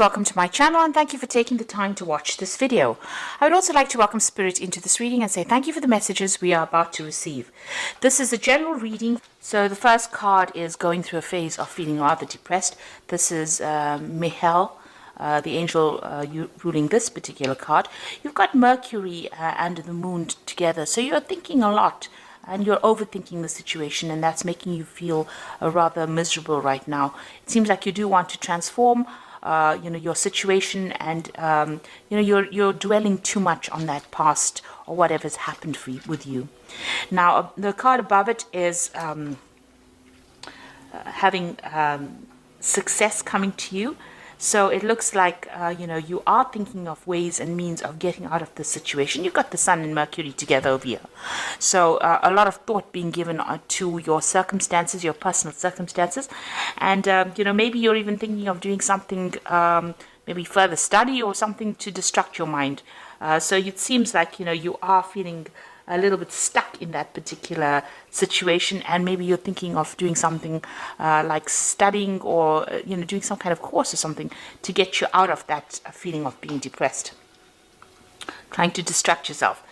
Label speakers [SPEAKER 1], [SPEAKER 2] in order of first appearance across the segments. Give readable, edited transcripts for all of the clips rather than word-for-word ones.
[SPEAKER 1] Welcome to my channel and thank you for taking the time to watch this video. I would also like to welcome Spirit into this reading and say thank you for the messages we are about to receive. This is a general reading. So the first card is going through a phase of feeling rather depressed. This is Michael, the angel ruling this particular card. You've got Mercury and the moon together. So you're thinking a lot and you're overthinking the situation, and that's making you feel rather miserable right now. It seems like you do want to transform your situation, and you're dwelling too much on that past or whatever's happened with you. Now the card above it is having success coming to you. So it looks like you are thinking of ways and means of getting out of this situation. You've got the Sun and Mercury together over here, so a lot of thought being given to your circumstances, your personal circumstances, and maybe you're even thinking of doing something, maybe further study or something to distract your mind. So it seems like you are feeling a little bit stuck in that particular situation, and maybe you're thinking of doing something like studying or doing some kind of course or something to get you out of that feeling of being depressed, trying to distract yourself.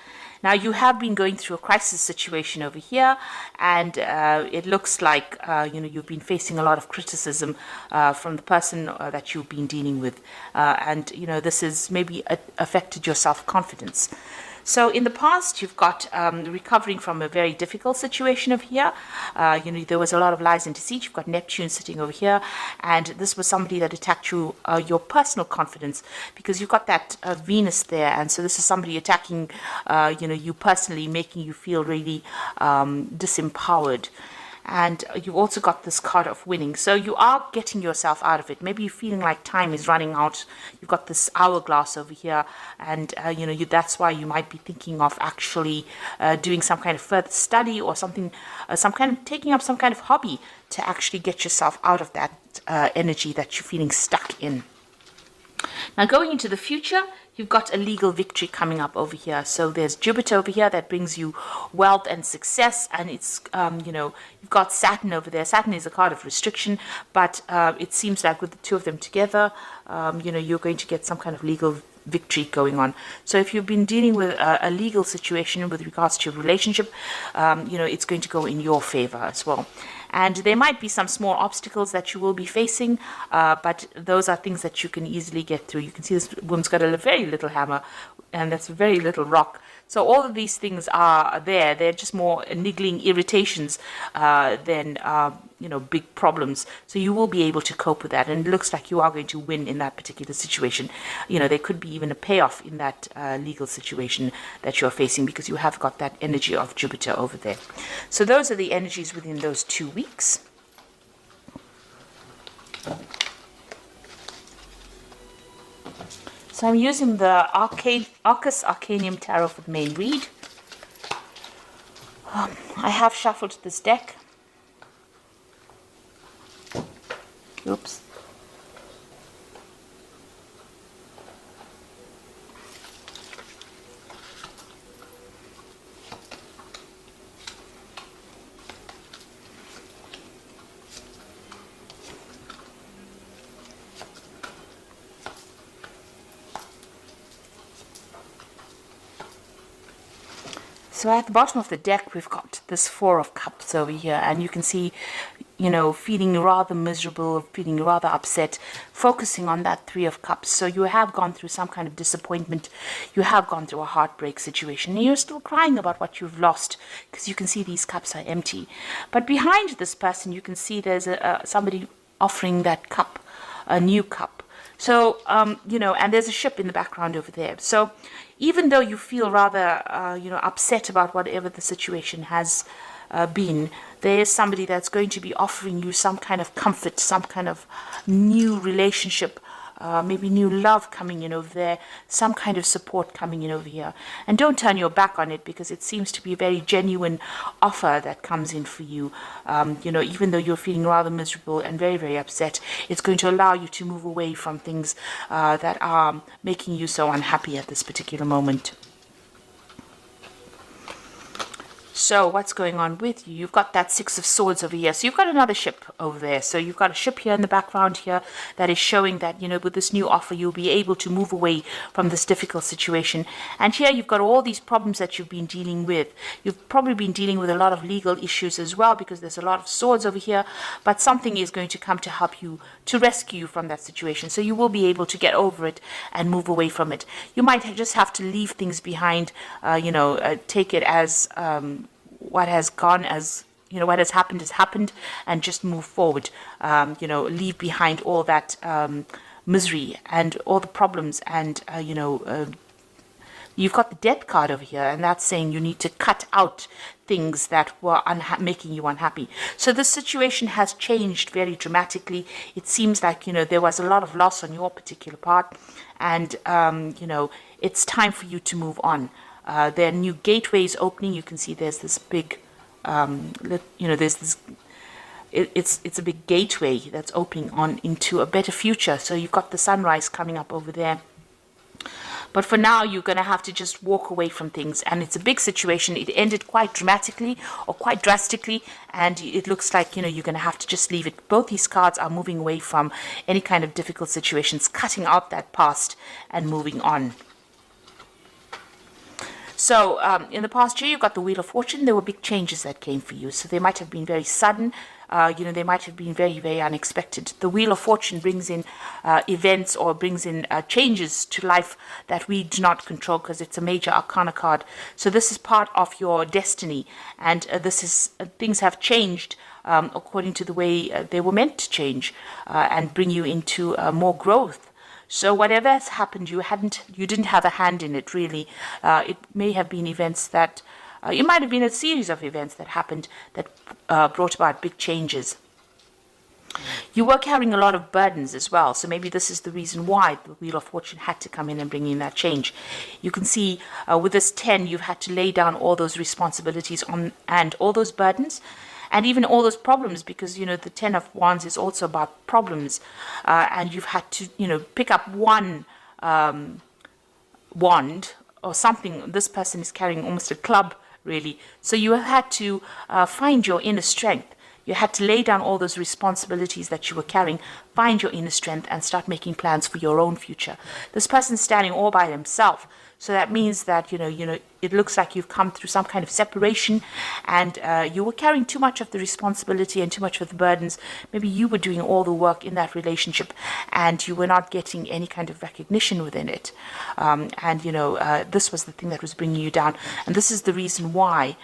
[SPEAKER 1] Now you have been going through a crisis situation over here, and it looks like you've been facing a lot of criticism from the person that you've been dealing with, and this has maybe affected your self-confidence. So in the past, you've got recovering from a very difficult situation over here. There was a lot of lies and deceit. You've got Neptune sitting over here, and this was somebody that attacked you, your personal confidence, because you've got that Venus there, and so this is somebody attacking, you personally, making you feel really disempowered. And you've also got this card of winning. So you are getting yourself out of it. Maybe you're feeling like time is running out. You've got this hourglass over here. And, that's why you might be thinking of actually doing some kind of further study or something, taking up some kind of hobby to actually get yourself out of that energy that you're feeling stuck in. Now going into the future, you've got a legal victory coming up over here. So there's Jupiter over here that brings you wealth and success, and it's you've got Saturn over there. Saturn is a card of restriction, but it seems like with the two of them together, you're going to get some kind of legal victory going on. So if you've been dealing with a legal situation with regards to your relationship, it's going to go in your favor as well. And there might be some small obstacles that you will be facing, but those are things that you can easily get through. You can see this woman's got a very little hammer, and that's a very little rock. So all of these things are there. They're just more niggling irritations than big problems. So you will be able to cope with that, and it looks like you are going to win in that particular situation. There could be even a payoff in that legal situation that you're facing, because you have got that energy of Jupiter over there. So those are the energies within those 2 weeks. So I'm using the Arcus Arcanium Tarot for the main read. I have shuffled this deck. Oops. So at the bottom of the deck, we've got this Four of Cups over here, and you can see, feeling rather miserable, feeling rather upset, focusing on that Three of Cups. So you have gone through some kind of disappointment. You have gone through a heartbreak situation, and you're still crying about what you've lost, because you can see these cups are empty. But behind this person, you can see there's somebody offering that cup, a new cup. So, and there's a ship in the background over there. So even though you feel rather, upset about whatever the situation has been, there is somebody that's going to be offering you some kind of comfort, some kind of new relationship, maybe new love coming in over there, some kind of support coming in over here. And don't turn your back on it, because it seems to be a very genuine offer that comes in for you. Even though you're feeling rather miserable and very, very upset, it's going to allow you to move away from things that are making you so unhappy at this particular moment. So what's going on with you? You've got that Six of Swords over here. So you've got another ship over there. So you've got a ship here in the background here that is showing that, you know, with this new offer, you'll be able to move away from this difficult situation. And here you've got all these problems that you've been dealing with. You've probably been dealing with a lot of legal issues as well, because there's a lot of swords over here, but something is going to come to help you, to rescue you from that situation. So you will be able to get over it and move away from it. You might just have to leave things behind, take it as what has gone, as you know, what has happened, and just move forward. Leave behind all that misery and all the problems, and you've got the Death card over here, and that's saying you need to cut out things that were making you unhappy. So the situation has changed very dramatically. It seems like, you know, there was a lot of loss on your particular part, and it's time for you to move on. There are new gateways opening. You can see there's this big, there's this. It's a big gateway that's opening on into a better future. So you've got the sunrise coming up over there. But for now, you're going to have to just walk away from things. And it's a big situation. It ended quite dramatically or quite drastically. And it looks like, you know, you're going to have to just leave it. Both these cards are moving away from any kind of difficult situations, cutting out that past and moving on. So in the past year, you got the Wheel of Fortune. There were big changes that came for you. So they might have been very sudden. They might have been very, very unexpected. The Wheel of Fortune brings in events, or brings in changes to life that we do not control, because it's a major arcana card. So this is part of your destiny. And things have changed according to the way they were meant to change, and bring you into more growth. So whatever has happened, you didn't have a hand in it, really. It may have been events that, it might have been a series of events that happened that brought about big changes. You were carrying a lot of burdens as well, so maybe this is the reason why the Wheel of Fortune had to come in and bring in that change. You can see with this 10, you've had to lay down all those responsibilities and all those burdens, and even all those problems, because, you know, the 10 of Wands is also about problems, and you've had to, pick up one wand or something. This person is carrying almost a club, really. So you have had to find your inner strength. You had to lay down all those responsibilities that you were carrying, find your inner strength, and start making plans for your own future. This person's standing all by himself. So that means that, it looks like you've come through some kind of separation, and you were carrying too much of the responsibility and too much of the burdens. Maybe you were doing all the work in that relationship, and you were not getting any kind of recognition within it. This was the thing that was bringing you down. And this is the reason why,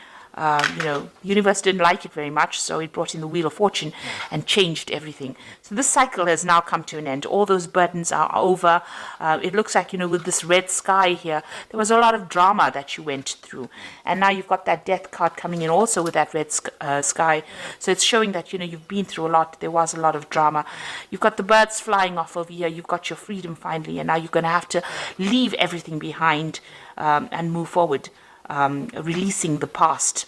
[SPEAKER 1] universe didn't like it very much, so it brought in the Wheel of Fortune and changed everything. So this cycle has now come to an end. All those burdens are over. It looks like, with this red sky here, there was a lot of drama that you went through. And now you've got that Death card coming in also with that red sky. So it's showing that, you've been through a lot. There was a lot of drama. You've got the birds flying off over here. You've got your freedom finally. And now you're going to have to leave everything behind and move forward. Releasing the past.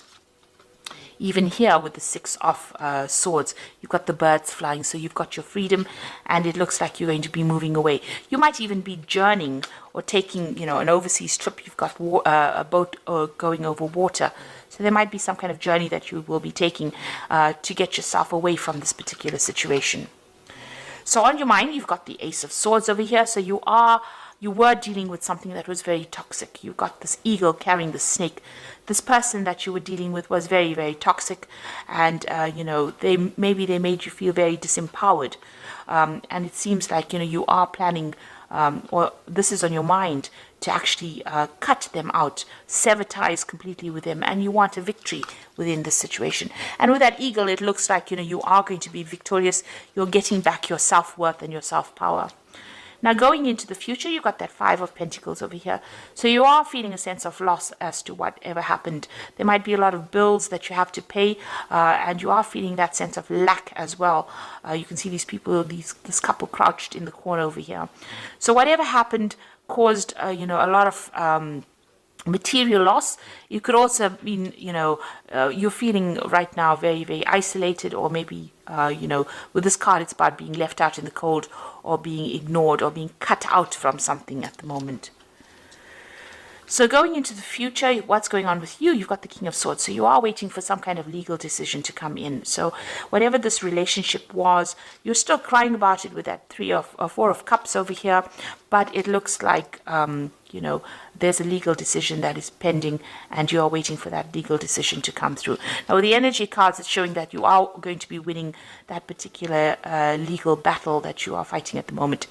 [SPEAKER 1] Even here with the Six of Swords, you've got the birds flying, so you've got your freedom, and it looks like you're going to be moving away. You might even be journeying or taking, an overseas trip. You've got a boat going over water, so there might be some kind of journey that you will be taking to get yourself away from this particular situation. So on your mind, you've got the Ace of Swords over here, so you were dealing with something that was very toxic. You got this eagle carrying the snake. This person that you were dealing with was very, very toxic, and they made you feel very disempowered. And it seems like you are planning, or this is on your mind, to actually cut them out, sever ties completely with them, and you want a victory within this situation. And with that eagle, it looks like you are going to be victorious. You're getting back your self-worth and your self-power. Now, going into the future, you've got that Five of Pentacles over here. So you are feeling a sense of loss as to whatever happened. There might be a lot of bills that you have to pay, and you are feeling that sense of lack as well. You can see these people, this couple crouched in the corner over here. So whatever happened caused, a lot of material loss. You could also mean, you're feeling right now very, very isolated, or maybe, with this card, it's about being left out in the cold, or being ignored, or being cut out from something at the moment. So going into the future, what's going on with you? You've got the King of Swords. So you are waiting for some kind of legal decision to come in. So whatever this relationship was, you're still crying about it with that Four of Cups over here. But it looks like, you know, there's a legal decision that is pending and you are waiting for that legal decision to come through. Now, with the energy cards, it's showing that you are going to be winning that particular legal battle that you are fighting at the moment.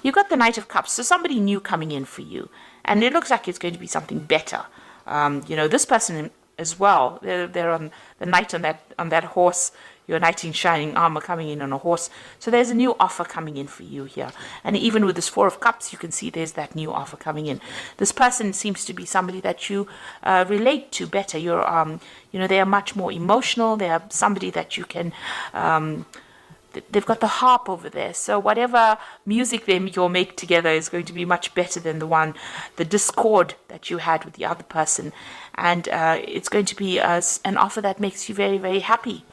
[SPEAKER 1] You've got the Knight of Cups. So somebody new coming in for you. And it looks like it's going to be something better. You know, this person as well, they're on the knight on that horse, your knight in shining armor coming in on a horse. So there's a new offer coming in for you here. And even with this Four of Cups, you can see there's that new offer coming in. This person seems to be somebody that you relate to better. You're, you know, they are much more emotional. They are somebody that you can... they've got the harp over there, so whatever music you'll make together is going to be much better than the discord that you had with the other person, and it's going to be an offer that makes you very, very happy.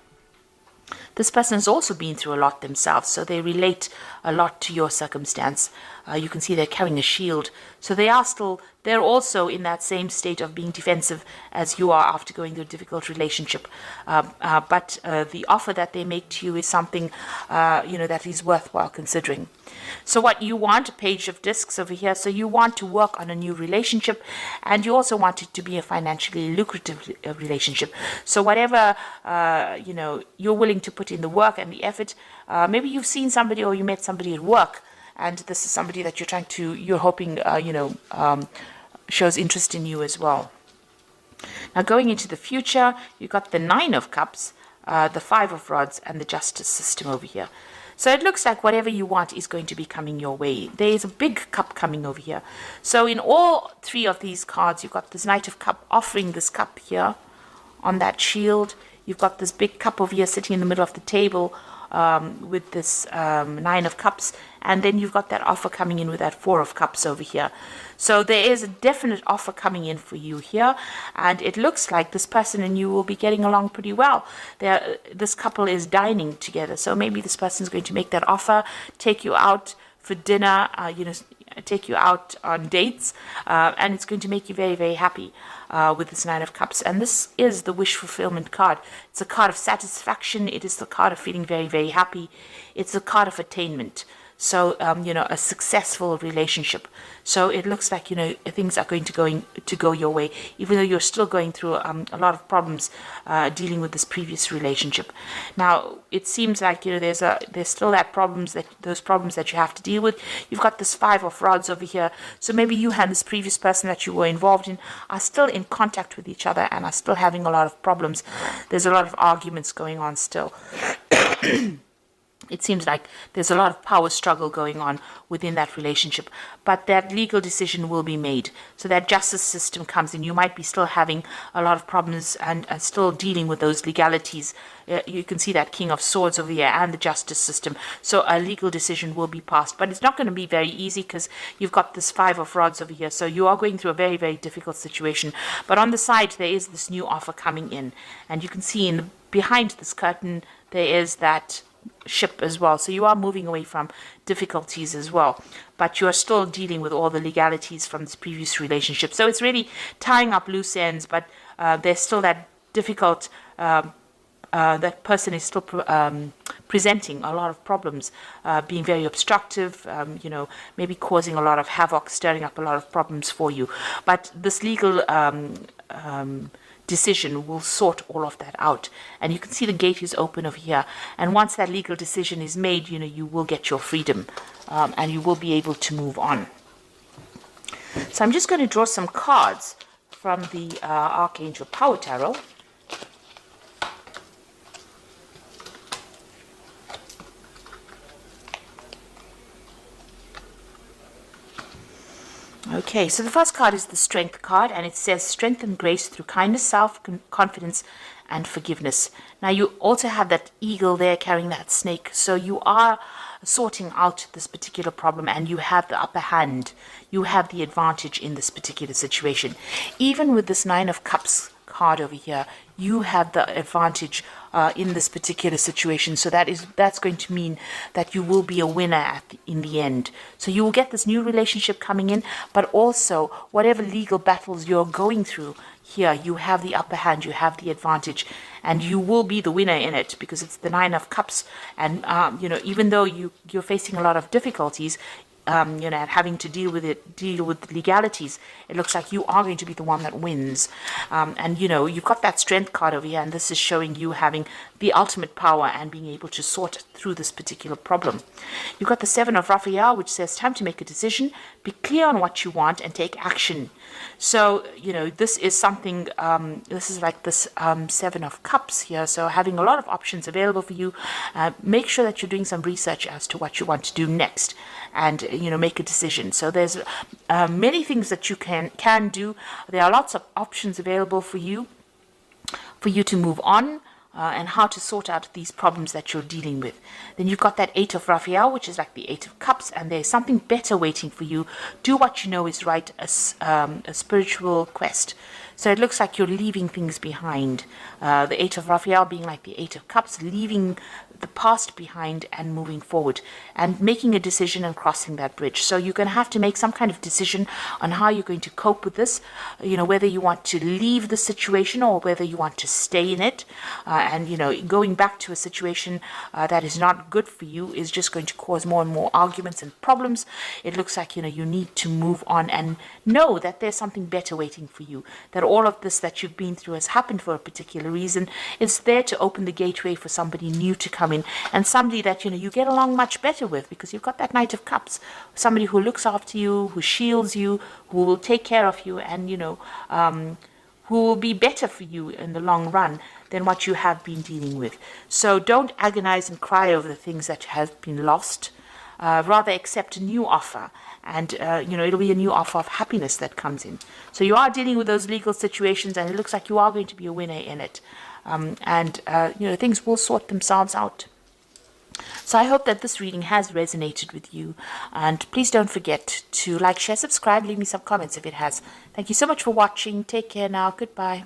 [SPEAKER 1] This person has also been through a lot themselves, so they relate a lot to your circumstance. You can see they're carrying a shield, so they're also in that same state of being defensive as you are after going through a difficult relationship. But the offer that they make to you is something, you know, that is worthwhile considering. So what you want, a Page of Discs over here, so you want to work on a new relationship, and you also want it to be a financially lucrative relationship. So whatever, you know, you're willing to put in the work and the effort, maybe you've seen somebody or you met somebody at work, and this is somebody that you're hoping, you know, shows interest in you as well. Now going into the future, you've got the Nine of Cups, the Five of Rods, and the Justice system over here. So it looks like whatever you want is going to be coming your way. There is a big cup coming over here. So in all three of these cards, you've got this Knight of Cup offering this cup here on that shield. You've got this big cup over here sitting in the middle of the table with this Nine of Cups. And then you've got that offer coming in with that Four of Cups over here. So there is a definite offer coming in for you here. And it looks like this person and you will be getting along pretty well. This couple is dining together. So maybe this person is going to make that offer, take you out for dinner, you know, take you out on dates. And it's going to make you very, very happy with this Nine of Cups. And this is the wish fulfillment card. It's a card of satisfaction. It is the card of feeling very, very happy. It's a card of attainment. So, you know, a successful relationship. So it looks like, you know, things are going to go your way, even though you're still going through a lot of problems dealing with this previous relationship. Now, it seems like, you know, there's still those problems that you have to deal with. You've got this Five of Rods over here. So maybe you and this previous person that you were involved in are still in contact with each other and are still having a lot of problems. There's a lot of arguments going on still. It seems like there's a lot of power struggle going on within that relationship, but that legal decision will be made. So that justice system comes in. You might be still having a lot of problems and still dealing with those legalities. You can see that King of Swords over here and the justice system. So a legal decision will be passed, but it's not going to be very easy because you've got this Five of Rods over here. So you are going through a very, very difficult situation. But on the side, there is this new offer coming in, and you can see behind this curtain, there is that ship as well. So you are moving away from difficulties as well, but you are still dealing with all the legalities from this previous relationship. So it's really tying up loose ends, but there's still that difficult, that person is still presenting a lot of problems, being very obstructive, you know, maybe causing a lot of havoc, stirring up a lot of problems for you. But this legal decision will sort all of that out, and you can see the gate is open over here, and once that legal decision is made, you know, you will get your freedom, and you will be able to move on. So I'm just going to draw some cards from the Archangel Power Tarot. Okay, so the first card is the Strength card, and it says strength and grace through kindness, self-confidence, and forgiveness. Now, you also have that eagle there carrying that snake, so you are sorting out this particular problem, and you have the upper hand. You have the advantage in this particular situation. Even with this Nine of Cups card over here, you have the advantage in this particular situation. So that's going to mean that you will be a winner in the end. So you will get this new relationship coming in, but also whatever legal battles you're going through here, you have the upper hand, you have the advantage, and you will be the winner in it, because it's the Nine of Cups. And even though you're facing a lot of difficulties, and having to deal with legalities, it looks like you are going to be the one that wins. And you've got that strength card over here, and this is showing you having the ultimate power and being able to sort through this particular problem. You've got the Seven of Raphael, which says time to make a decision, be clear on what you want, and take action. So this is something, this is like this Seven of Cups here, so having a lot of options available for you. Make sure that you're doing some research as to what you want to do next, and make a decision. So there's many things that you can do. There are lots of options available for you to move on, and how to sort out these problems that you're dealing with. Then you've got that Eight of Raphael, which is like the Eight of Cups, and there's something better waiting for you. Do what you know is right, a spiritual quest. So it looks like you're leaving things behind. The Eight of Raphael being like the Eight of Cups, leaving the past behind and moving forward and making a decision and crossing that bridge. So you're going to have to make some kind of decision on how you're going to cope with this, whether you want to leave the situation or whether you want to stay in it. And going back to a situation that is not good for you is just going to cause more and more arguments and problems. It looks like you need to move on and know that there's something better waiting for you, that all of this that you've been through has happened for a particular reason. It's there to open the gateway for somebody new to come in, and somebody that you get along much better with, because you've got that Knight of Cups, somebody who looks after you, who shields you, who will take care of you, and who will be better for you in the long run than what you have been dealing with. So don't agonize and cry over the things that have been lost. Rather accept a new offer, and it'll be a new offer of happiness that comes in. So you are dealing with those legal situations, and it looks like you are going to be a winner in it. Things will sort themselves out. So I hope that this reading has resonated with you, and please don't forget to like, share, subscribe, leave me some comments if it has. Thank you so much for watching. Take care now. Goodbye.